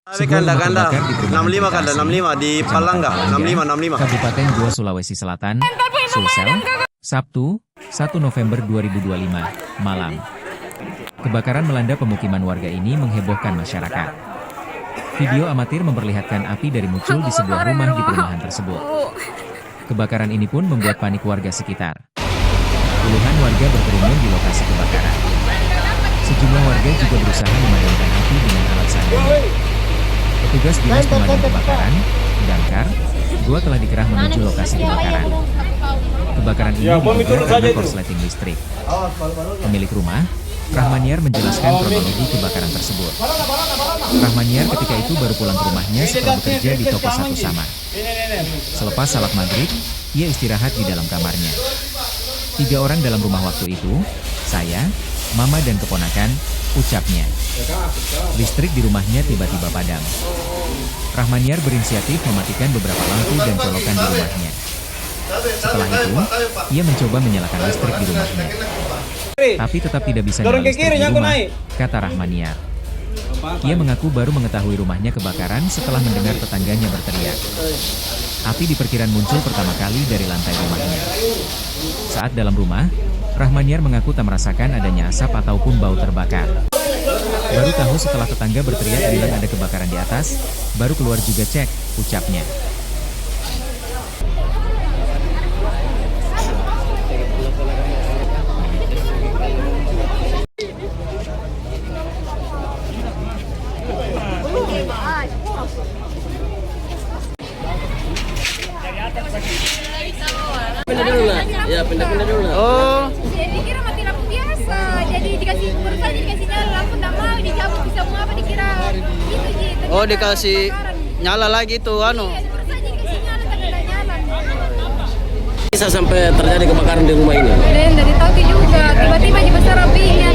Sebuah rumah terbakar di perumahan Bekasi, 65 di Palangga, 65. Kabupaten Goa, Sulawesi Selatan, Sulsel, Sabtu, 1 November 2025, malam. Kebakaran melanda pemukiman warga ini menghebohkan masyarakat. Video amatir memperlihatkan api dari muncul di sebuah rumah di perumahan tersebut. Kebakaran ini pun membuat panik warga sekitar. Puluhan warga berkerumun di lokasi kebakaran. Sejumlah warga juga berusaha memadamkan api dengan alat seadanya. Petugas Dinas Pemadam Kebakaran, Damkar, Goa telah dikerah menuju lokasi kebakaran. Kebakaran ini diduga karena korsleting listrik. Pemilik rumah, Rahmaniar, menjelaskan kronologi kebakaran tersebut. Rahmaniar ketika itu baru pulang ke rumahnya setelah bekerja di toko satu sama. Selepas salat maghrib, ia istirahat di dalam kamarnya. 3 orang dalam rumah waktu itu, saya, mama dan keponakan, ucapnya. Listrik di rumahnya tiba-tiba padam. Rahmaniar berinisiatif mematikan beberapa lampu dan colokan di rumahnya. Setelah itu, ia mencoba menyalakan listrik di rumahnya. Tapi tetap tidak bisa nyala listrik di rumah, kata Rahmaniar. Ia mengaku baru mengetahui rumahnya kebakaran setelah mendengar tetangganya berteriak. Api diperkirakan muncul pertama kali dari lantai rumahnya. Saat dalam rumah, Rahmaniar mengaku tak merasakan adanya asap ataupun bau terbakar. Baru tahu setelah tetangga berteriak bilang ada kebakaran di atas, baru keluar juga cek, ucapnya. Pindah dulu lah. Oh, Saya pikir mati lampu biasa, jadi dikasih perusahaan dikasih nyala lampu nggak mau dicabut semua apa dikira gitu gitu. oh dikasih nyala lagi tuh anu. Iya, perusahaan dikasih nyala tapi nggak nyala. Bisa sampai terjadi kebakaran di rumah ini. Dan dari tahu juga tiba-tiba di besar apinya.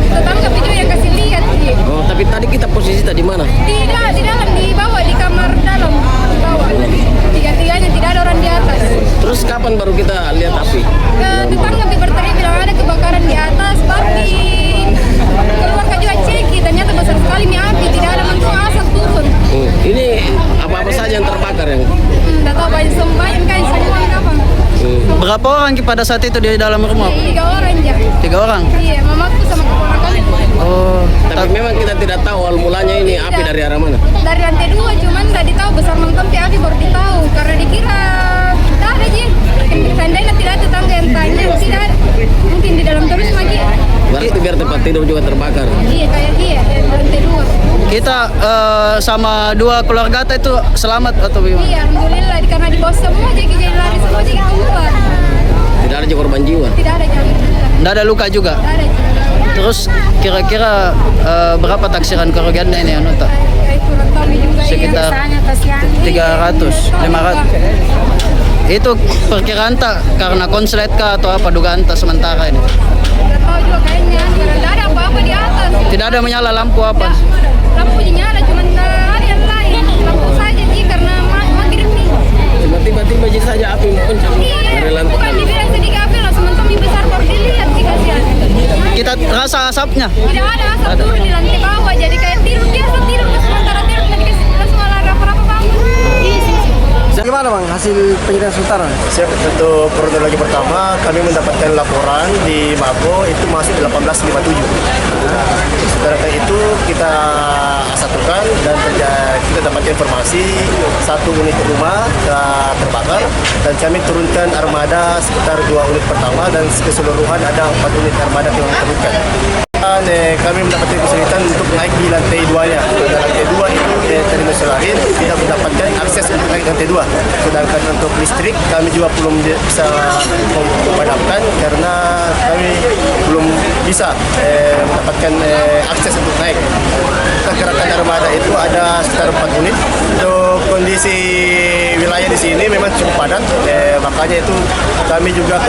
Tetangga video yang kasih lihat sih. Oh, tapi tadi kita posisi tadi mana? Di dalam di bawah di kamar dalam di bawah. Tiga-tiganya tidak ada orang di atas. Terus kapan baru kita lihat api? Tetangga berteriak bilang ada kebakaran di atas, tapi keluar juga cek, ternyata besar sekali nih api, tidak ada langsung asap turun. Ini apa-apa saja yang terbakar yang? Nggak tahu banyak sembahyang kan semua apa. Berapa orang pada saat itu di dalam rumah? 3 orang ya. 3 orang? Iya, mamaku sama keponakan. Oh, Tapi memang kita tidak tahu awal mulanya ini api dari arah mana. Dari lantai 2, cuman nggak ditahu besar nonton api baru ditahu karena dikira tidak ada sih. Seandainya tidak ada tetangga yang tanya, tidak ada. Mungkin di dalam terus lagi. Berarti biar tempat tidur juga terbakar. Iya, kayak iya, lantai 2. kita sama 2 keluarga itu selamat atau gimana? Iya, alhamdulillah karena di bawah semua jadi lari semua jadi keluar. Tidak ada juga korban jiwa. Tidak ada jangan. Nggak ada luka juga? Tidak ada. Terus kira-kira berapa taksiran kerugiannya ini anu tak? Kurang tahu juga Sekitar 300, 500. Itu perkiraan tak karena konslet kah atau apa dugaan tak sementara ini? Nggak tahu juga kayaknya karena tidak ada apa-apa di atas. Tidak ada menyala lampu apa? Lampu nyala cuma ada yang lain. Lampu saja sih karena maghrib nih. Cuma tiba-tiba saja api muncul dari lantai. Bukan dibilang sedikit api langsung mentok di besar baru dilihat sih kasihan. Kita rasa asapnya? Tidak ada asap turun di lantai bawah jadi kayak tidur biasa tidur sementara tidur nggak dikasih langsung malah rapat-rapat bangun. Gimana Bang hasil penyelidikan sementara? Siap, untuk kronologi pertama kami mendapatkan laporan di Mako itu masuk 1857. Setelah itu kita satukan dan kita dapatkan informasi 1 unit rumah telah terbakar dan kami turunkan armada sekitar 2 unit pertama dan keseluruhan ada 4 unit armada yang terluka. Dan kami mendapatkan kesulitan untuk naik di lantai 2-nya. Pada lantai 2 itu terminal lain tidak mendapatkan akses untuk naik lantai 2. Sedangkan untuk listrik kami juga belum bisa memadamkan karena kami belum bisa mendapatkan akses untuk naik. Pergerakan armada itu ada sekitar 4 unit. Untuk kondisi wilayah di sini memang cukup padat, makanya itu kami juga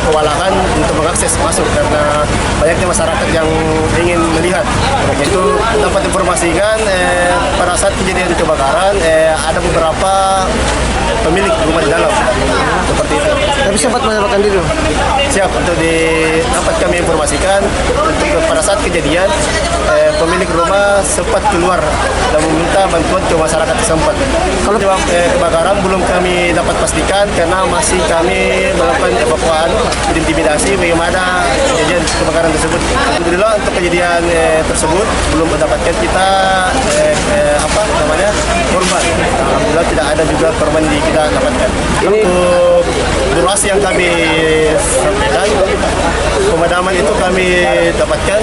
kewalahan untuk mengakses masuk karena banyaknya masyarakat yang ingin melihat. Itu dapat informasikan pada saat kejadian kebakaran ada beberapa pemilik rumah di dalam seperti itu. Tapi sempat menyelamatkan diri? Siap untuk dapat kami informasikan untuk pada saat kejadian pemilik rumah sempat keluar dan meminta bantuan ke masyarakat setempat. Kalau kebakaran belum kami dapat pastikan karena masih kami melakukan evakuasi, intimidasi bagaimana kejadian kebakaran tersebut. Alhamdulillah untuk kejadian tersebut belum mendapatkan kita korban. Alhamdulillah tidak ada juga korban di kita dapatkan. Untuk durasi yang kami sampaikan, pemadaman itu kami dapatkan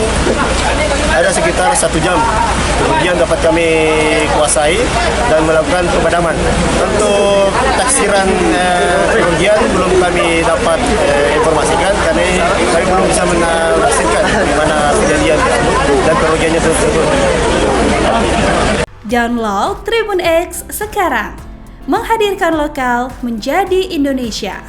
ada sekitar 1 jam. Kemudian dapat kami kuasai dan melakukan pemadaman. Untuk taksiran kerugian belum kami dapat informasikan karena kami belum bisa menaksirkan bagaimana kejadian dan kerugiannya tersebut. Download Tribun X sekarang, menghadirkan lokal menjadi Indonesia.